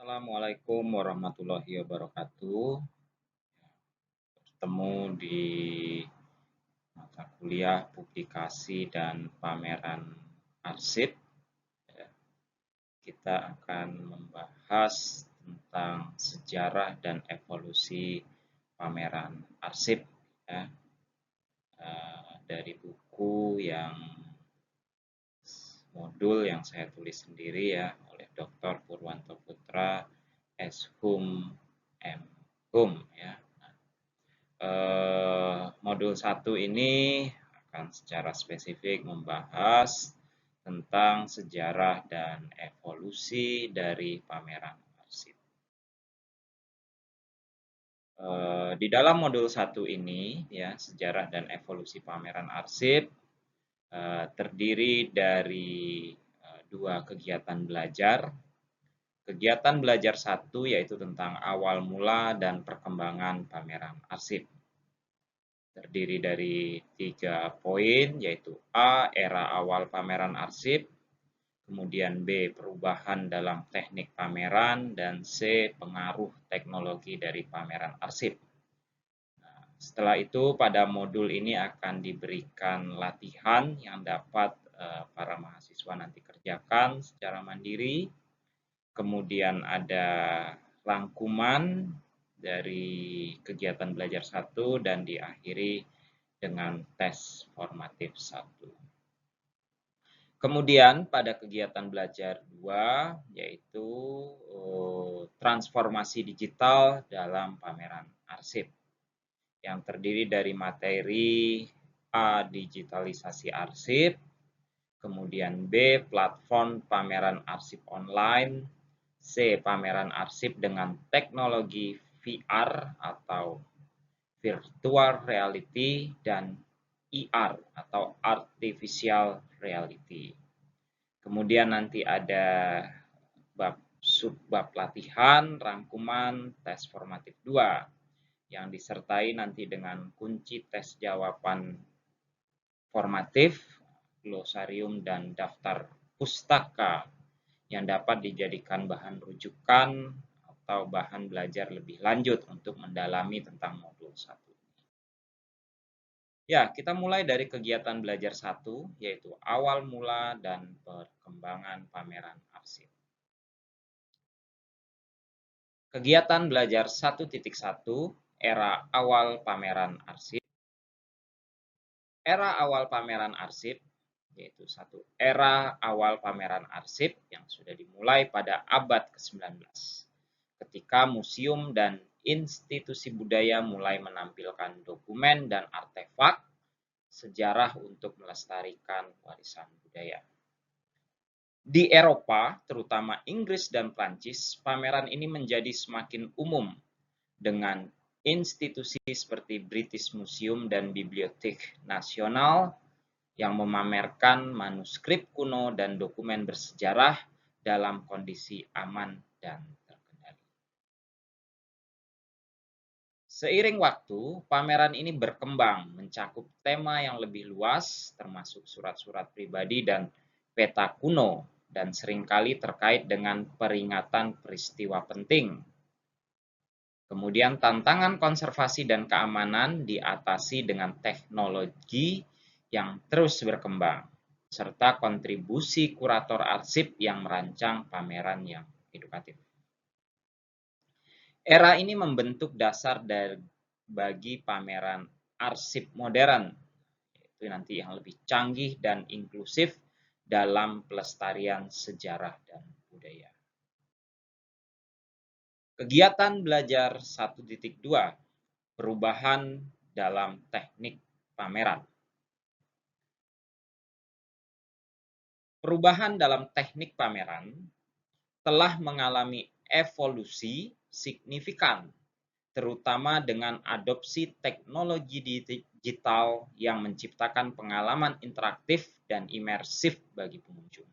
Assalamualaikum warahmatullahi wabarakatuh. Bertemu di mata kuliah publikasi dan pameran arsip. Kita akan membahas tentang sejarah dan evolusi pameran arsip, ya. Dari buku modul yang saya tulis sendiri, ya, oleh Dr. Purwanto Putra, S. Hum, M. Hum, ya. Modul 1 ini akan secara spesifik membahas tentang sejarah dan evolusi dari pameran arsip. Di dalam modul 1 ini, ya, sejarah dan evolusi pameran arsip terdiri dari dua kegiatan belajar. Kegiatan belajar 1 yaitu tentang awal mula dan perkembangan pameran arsip. Terdiri dari 3 poin, yaitu A. Era awal pameran arsip, kemudian B. Perubahan dalam teknik pameran, dan C. Pengaruh teknologi dari pameran arsip. Nah, setelah itu pada modul ini akan diberikan latihan yang dapat para mahasiswa nanti kerjakan secara mandiri. Kemudian ada rangkuman dari kegiatan belajar 1 dan diakhiri dengan tes formatif 1. Kemudian pada kegiatan belajar 2 yaitu transformasi digital dalam pameran arsip yang terdiri dari materi A. Digitalisasi arsip, kemudian B. Platform pameran arsip online, C. Pameran arsip dengan teknologi VR atau virtual reality, dan IR atau artificial reality. Kemudian nanti ada subbab latihan, rangkuman, tes formatif 2 yang disertai nanti dengan kunci tes jawaban formatif, glosarium, dan daftar pustaka yang dapat dijadikan bahan rujukan atau bahan belajar lebih lanjut untuk mendalami tentang modul 1. Ya, kita mulai dari kegiatan belajar 1, yaitu awal mula dan perkembangan pameran arsip. Kegiatan belajar 1.1, era awal pameran arsip. Era awal pameran arsip, yaitu era awal pameran arsip yang sudah dimulai pada abad ke-19, ketika museum dan institusi budaya mulai menampilkan dokumen dan artefak sejarah untuk melestarikan warisan budaya. Di Eropa, terutama Inggris dan Prancis, pameran ini menjadi semakin umum dengan institusi seperti British Museum dan Bibliotek Nasional yang memamerkan manuskrip kuno dan dokumen bersejarah dalam kondisi aman dan terkendali. Seiring waktu, pameran ini berkembang mencakup tema yang lebih luas, termasuk surat-surat pribadi dan peta kuno, dan seringkali terkait dengan peringatan peristiwa penting. Kemudian tantangan konservasi dan keamanan diatasi dengan teknologi yang terus berkembang, serta kontribusi kurator arsip yang merancang pameran yang edukatif. Era ini membentuk dasar bagi pameran arsip modern, yaitu nanti yang lebih canggih dan inklusif dalam pelestarian sejarah dan budaya. Kegiatan belajar 1.2, perubahan dalam teknik pameran. Perubahan dalam teknik pameran telah mengalami evolusi signifikan, terutama dengan adopsi teknologi digital yang menciptakan pengalaman interaktif dan imersif bagi pengunjung.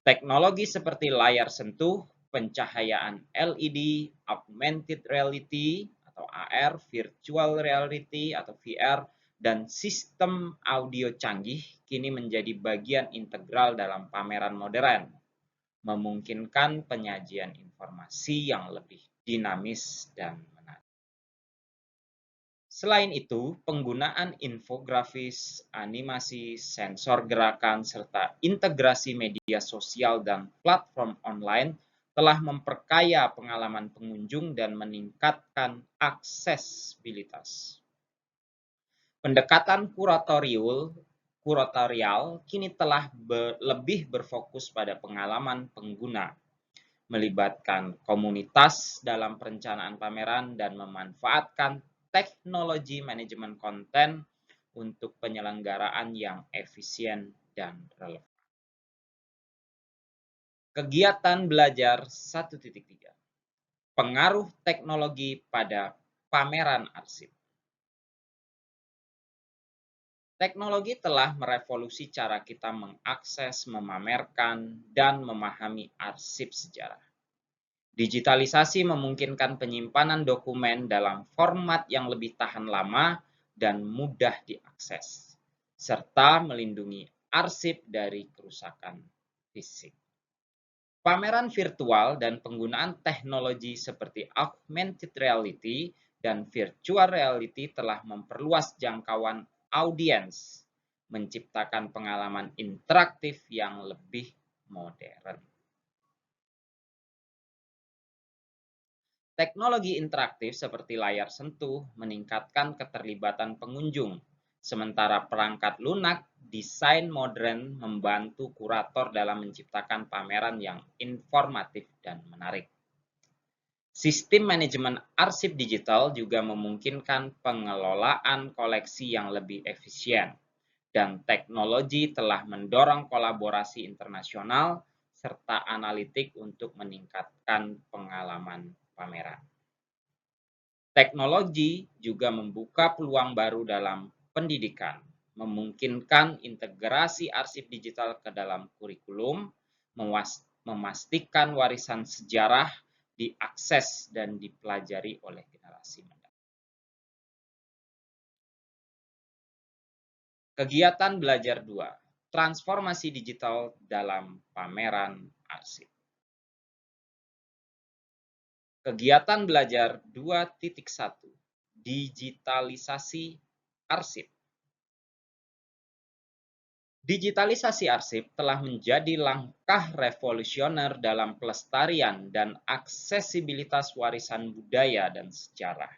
Teknologi seperti layar sentuh, pencahayaan LED, augmented reality atau AR, virtual reality atau VR, dan sistem audio canggih kini menjadi bagian integral dalam pameran modern, memungkinkan penyajian informasi yang lebih dinamis dan menarik. Selain itu, penggunaan infografis, animasi, sensor gerakan, serta integrasi media sosial dan platform online telah memperkaya pengalaman pengunjung dan meningkatkan aksesibilitas. Pendekatan kuratorial kini telah lebih berfokus pada pengalaman pengguna, melibatkan komunitas dalam perencanaan pameran dan memanfaatkan teknologi manajemen konten untuk penyelenggaraan yang efisien dan relevan. Kegiatan belajar 1.3. Pengaruh teknologi pada pameran arsip. Teknologi telah merevolusi cara kita mengakses, memamerkan, dan memahami arsip sejarah. Digitalisasi memungkinkan penyimpanan dokumen dalam format yang lebih tahan lama dan mudah diakses, serta melindungi arsip dari kerusakan fisik. Pameran virtual dan penggunaan teknologi seperti augmented reality dan virtual reality telah memperluas jangkauan audiens, menciptakan pengalaman interaktif yang lebih modern. Teknologi interaktif seperti layar sentuh meningkatkan keterlibatan pengunjung, sementara perangkat lunak desain modern membantu kurator dalam menciptakan pameran yang informatif dan menarik. Sistem manajemen arsip digital juga memungkinkan pengelolaan koleksi yang lebih efisien, dan teknologi telah mendorong kolaborasi internasional serta analitik untuk meningkatkan pengalaman pameran. Teknologi juga membuka peluang baru dalam pendidikan, memungkinkan integrasi arsip digital ke dalam kurikulum, memastikan warisan sejarah diakses dan dipelajari oleh generasi mendatang. Kegiatan belajar 2, transformasi digital dalam pameran arsip. Kegiatan belajar 2.1, digitalisasi arsip. Digitalisasi arsip telah menjadi langkah revolusioner dalam pelestarian dan aksesibilitas warisan budaya dan sejarah.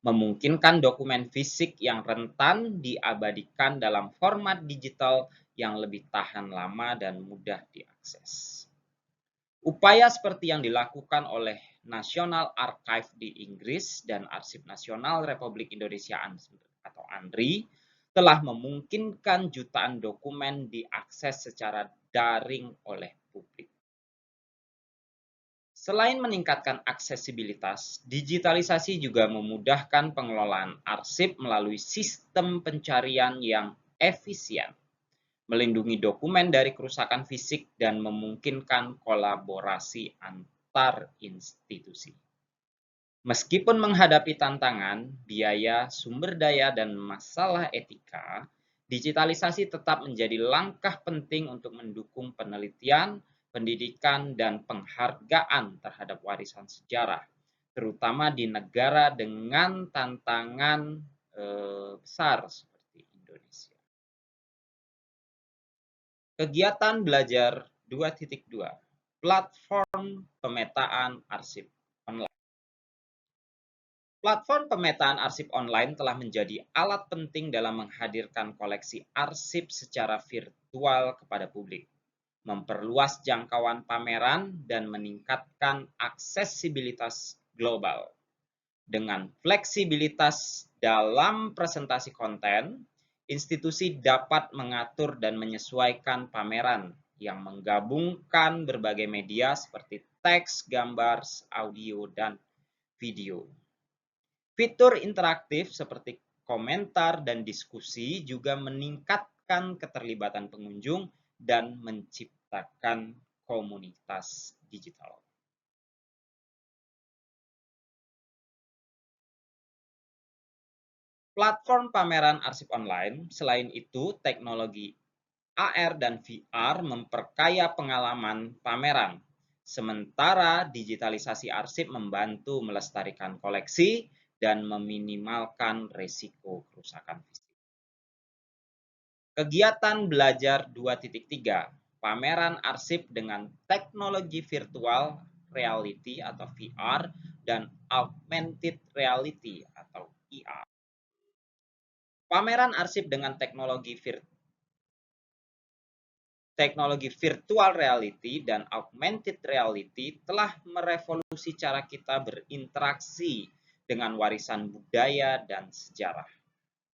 Memungkinkan dokumen fisik yang rentan diabadikan dalam format digital yang lebih tahan lama dan mudah diakses. Upaya seperti yang dilakukan oleh National Archive di Inggris dan Arsip Nasional Republik Indonesia atau ANRI telah memungkinkan jutaan dokumen diakses secara daring oleh publik. Selain meningkatkan aksesibilitas, digitalisasi juga memudahkan pengelolaan arsip melalui sistem pencarian yang efisien, melindungi dokumen dari kerusakan fisik, dan memungkinkan kolaborasi antar institusi. Meskipun menghadapi tantangan, biaya, sumber daya, dan masalah etika, digitalisasi tetap menjadi langkah penting untuk mendukung penelitian, pendidikan, dan penghargaan terhadap warisan sejarah, terutama di negara dengan tantangan besar seperti Indonesia. Kegiatan belajar 2.2, platform pemetaan arsip online. Platform pemetaan arsip online telah menjadi alat penting dalam menghadirkan koleksi arsip secara virtual kepada publik, memperluas jangkauan pameran, dan meningkatkan aksesibilitas global. Dengan fleksibilitas dalam presentasi konten, institusi dapat mengatur dan menyesuaikan pameran yang menggabungkan berbagai media seperti teks, gambar, audio, dan video. Fitur interaktif seperti komentar dan diskusi juga meningkatkan keterlibatan pengunjung dan menciptakan komunitas digital. Platform pameran arsip online, selain itu teknologi AR dan VR memperkaya pengalaman pameran, Sementara digitalisasi arsip membantu melestarikan koleksi dan meminimalkan resiko kerusakan fisik. Kegiatan belajar 2.3, pameran arsip dengan teknologi virtual reality atau VR dan augmented reality atau AR. Pameran arsip dengan teknologi virtual reality dan augmented reality telah merevolusi cara kita berinteraksi dengan warisan budaya dan sejarah,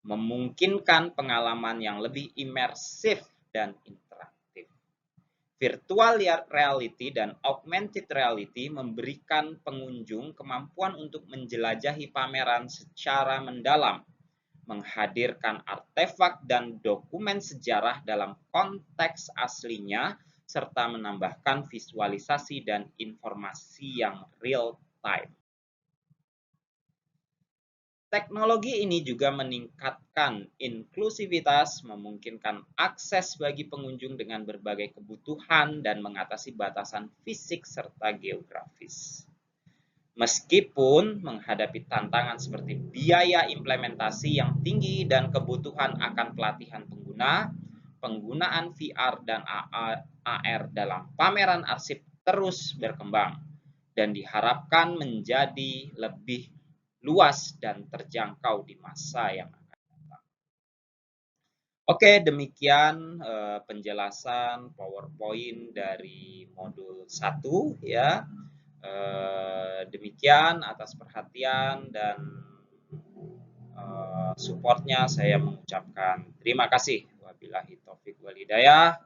memungkinkan pengalaman yang lebih imersif dan interaktif. Virtual reality dan augmented reality memberikan pengunjung kemampuan untuk menjelajahi pameran secara mendalam, menghadirkan artefak dan dokumen sejarah dalam konteks aslinya, serta menambahkan visualisasi dan informasi yang real time. Teknologi ini juga meningkatkan inklusivitas, memungkinkan akses bagi pengunjung dengan berbagai kebutuhan dan mengatasi batasan fisik serta geografis. Meskipun menghadapi tantangan seperti biaya implementasi yang tinggi dan kebutuhan akan pelatihan pengguna, penggunaan VR dan AR dalam pameran arsip terus berkembang dan diharapkan menjadi lebih luas dan terjangkau di masa yang akan datang. Oke, demikian penjelasan PowerPoint dari modul 1 ya. Demikian atas perhatian dan supportnya saya mengucapkan terima kasih. Wabillahi taufik wal hidayah.